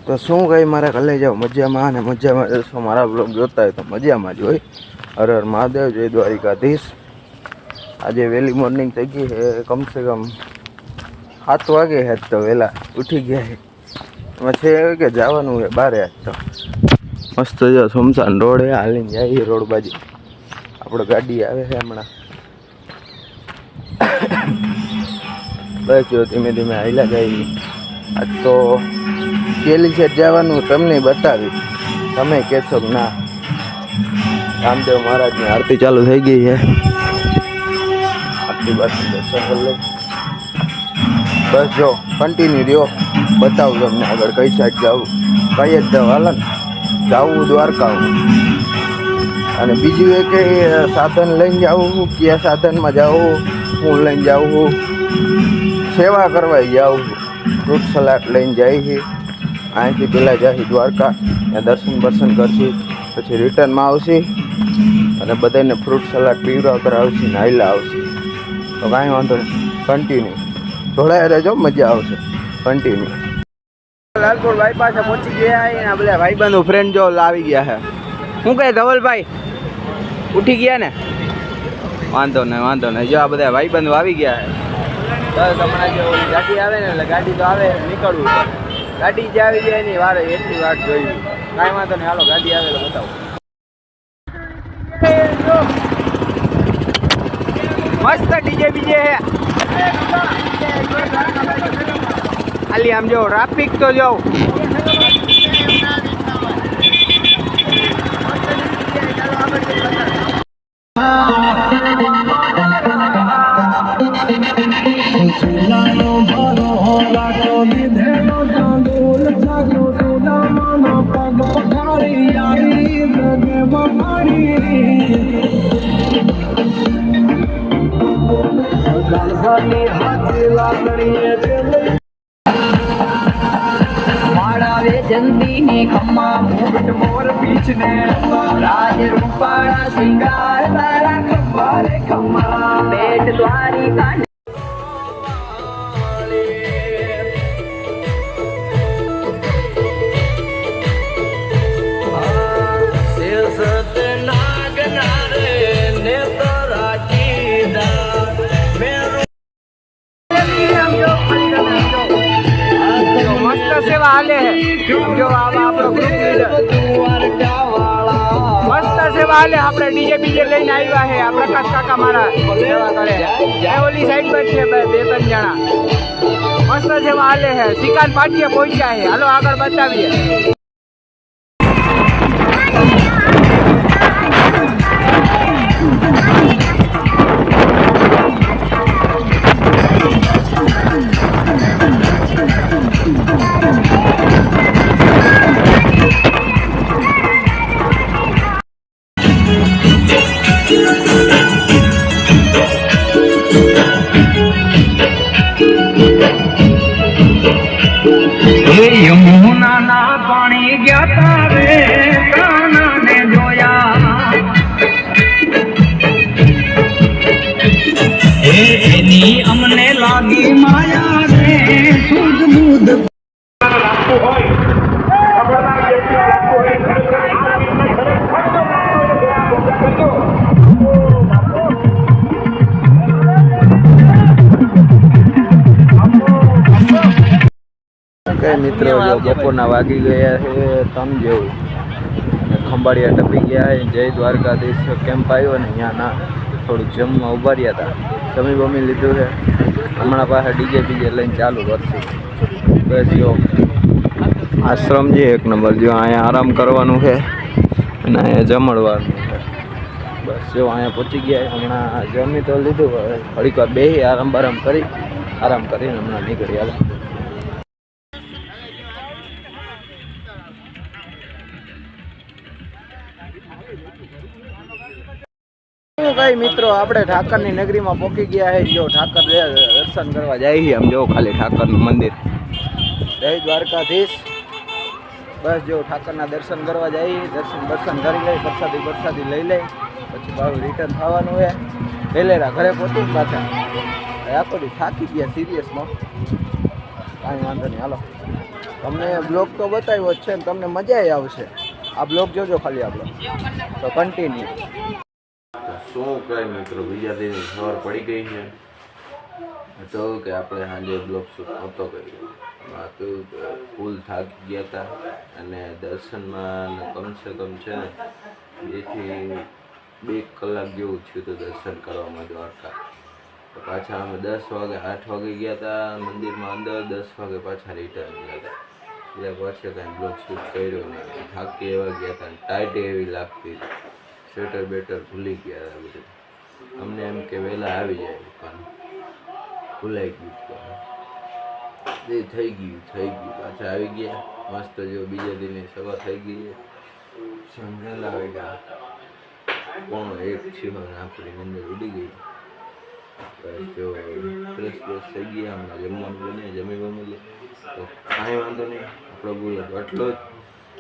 તો શું કઈ મારે કલે જાવ મજામાં અને મજામાં જશો મારા બ્લોગ જોતા હોય તો મજામાં જ હોય. હર હર મહાદેવ, જય દ્વારિકાધીશ. આજે વહેલી મોર્નિંગ થઈ ગઈ છે, કમસે કમ 7 વાગે હે તો વહેલા ઉઠી ગયા છે. એમાં છે કે જવાનું છે બારે. આજ તો મસ્ત જો સુમસાન રોડ હે, હાલીને જઈએ રોડ બાજુ. આપણે ગાડી આવે છે હમણાં. બસ જો ધીમે ધીમે હાલ્યા જાય. આજ તો કેલી છે જવાનું, તમને બતાવી. તમે કહેશો કે ના. રામદેવ મહારાજની આરતી ચાલુ થઈ ગઈ છે. આરતી બાદ દર્શન કરી લો. બસ જો કન્ટિન્યુ રહ્યો, બતાવું તમને આગળ કઈ સાઈડ જવું. કઈ જ જાવ હાલો ને, જવું દ્વારકા. અને બીજું એ કે સાધન લઈને જાવું, કયા સાધનમાં જાવું, હું લઈને જાઉં, સેવા કરવા જાઉં. ફ્રૂટ સલાડ લઈને જાય છે. અહીંથી પહેલાં જાય દ્વારકા, ત્યાં દર્શન કરશે, પછી રિટર્નમાં આવશે અને બધાને ફ્રૂટ સલાડ પીવડાવતા આવશે, નાયલા આવશે. તો કાંઈ વાંધો નહીં, કન્ટિન્યુ જોડાયા રહેજો, મજા આવશે. કન્ટિન્યુ લાલપુર બાયપાસે પહોંચી ગયા અને બધા ભાઈબંધો ફ્રેન્ડ જો આવી ગયા છે. શું કહે ધવલભાઈ, ઉઠી ગયા ને? વાંધો નહીં. જો આ બધા ભાઈબંધો આવી ગયા છે. બસ હમણાં જો ગાડી આવે ને એટલે ગાડી તો આવે, નીકળવું પડે. ગાડી જ આવી જાય એની વારે એટલી વાત જોઈ. કાંઈ વાંધો નહીં, હાલો ગાડી આવે તો બતાવો. મસ્ત ડીજે બીજે હે. ખાલી આમ જો ટ્રાફિક તો જો જલ્દી ને ખમ્મા મોટ મોર પીછ ને રાજ રૂપાળા સિંગાર તારા ખમ્મા રે ખમ્મા પેટ દ્વારિકા સેવા હાલે હે. જો આપણો ગ્રુપ લીડર મસ્ત સેવા હાલે. આપણે ડીજે બીજે લઈને આવ્યા છે. આ પ્રકાશ કાકા મારા સેવા કરે. ઓલી સાઈડ પર છે 2-3 જણા. મસ્ત સેવા હાલે છે. સિકાન પાટીએ પહોંચ્યા છે. હાલો આગળ બતાવીએ. યમુના ના પાણી ગયા તારે કાના ને જોયા એની અમને લાગી માયા રે સુધ બુધ કઈ મિત્રો જો બપોરના વાગી ગયા છે 3 જેવું અને ખંભાળિયા ટપી ગયા છે. જય દ્વારકાધીશ કેમ્પ આવ્યો ને અહીંયા ના થોડુંક જમવા ઉભા રહ્યા હતા. જમી લીધું છે. હમણાં પાસે ડીજે બીજે લઈને ચાલુ કરશે. બસ જો આશ્રમ છે 1 નંબર. જો અહીંયા આરામ કરવાનું છે અને અહીંયા જમણવાનું છે. બસ જો અહીંયા પહોંચી ગયા. હમણાં જમી તો લીધું, હવે ઘડીક વાર બેસી આરામ કરીને હમણાં નીકળી હાલ. કઈ મિત્રો આપણે ઠાકરની નગરીમાં પહોંચી ગયા છે. જો ઠાકર દર્શન કરવા જાય છે. આમ જો ખાલી ઠાકરનું મંદિર. જય દ્વારકાધીશ. બસ જો ઠાકરના દર્શન કરવા જાય. દર્શન કરી લઈ, પ્રસાદી લઈ લઈ, પછી પાછું રિટર્ન થવાનું છે. પહેલેરા ઘરે પહોંચી પાછા. આખો દી થાકી ગયા સિરિયસમાં. કાંઈ વાંધો નહીં, હાલો. તમને બ્લોગ તો બતાવ્યો જ છે ને તમને મજા આવશે. આ બ્લોગ જોજો ખાલી આપણો તો કન્ટિન્યુ. શું કઈ મિત્રો બીજા દિવસ સવાર પડી ગઈ છે તો કે આપણે સાંજે બ્લોગ શૂટ નહોતો કર્યો. કેવું કે ફૂલ થાકી ગયા હતા અને દર્શનમાં કમસે કમ છે ને 2 કલાક જેવું થયું હતું દર્શન કરવામાં દ્વારકા. તો પાછા અમે 10 વાગે 8 વાગે ગયા હતા મંદિરમાં અંદર, 10 વાગે પાછા રિટર્ન ગયા હતા. એટલે પછી કાંઈ બ્લોગ શૂટ કર્યો નહીં. થાકી એવા ગયા હતા, ટાઈટ એવી લાગતી હતી, સ્વેટર બેટર ભૂલી ગયા હતા બધું. અમને એમ કે વહેલા આવી જાય પણ ભૂલાઈ ગયું. એ થઈ ગયું પાછા આવી ગયા મસ્ત. જો બીજા દિને સવાર થઈ ગઈ સમજેલા આવી ગયા 1:30 થયો ને આપણી અંદર ઉડી ગઈ. જો ફ્રેશ થઈ ગયા હમણાં જમવાનું બને જમી લે તો કાંઈ વાંધો નહીં. આપણો બ્લોગ આટલો જ.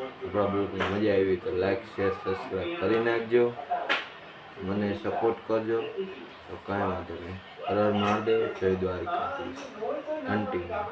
આપણા બ્લોગની મજા આવી તો લાઈક શેર સબસ્ક્રાઈબ કરી નાખજો, મને સપોર્ટ કરજો. તો કાંઈ વાંધો નહીં. હર હર મહાદેવ, જય દ્વારકાધીશ. કન્ટિન્યુ.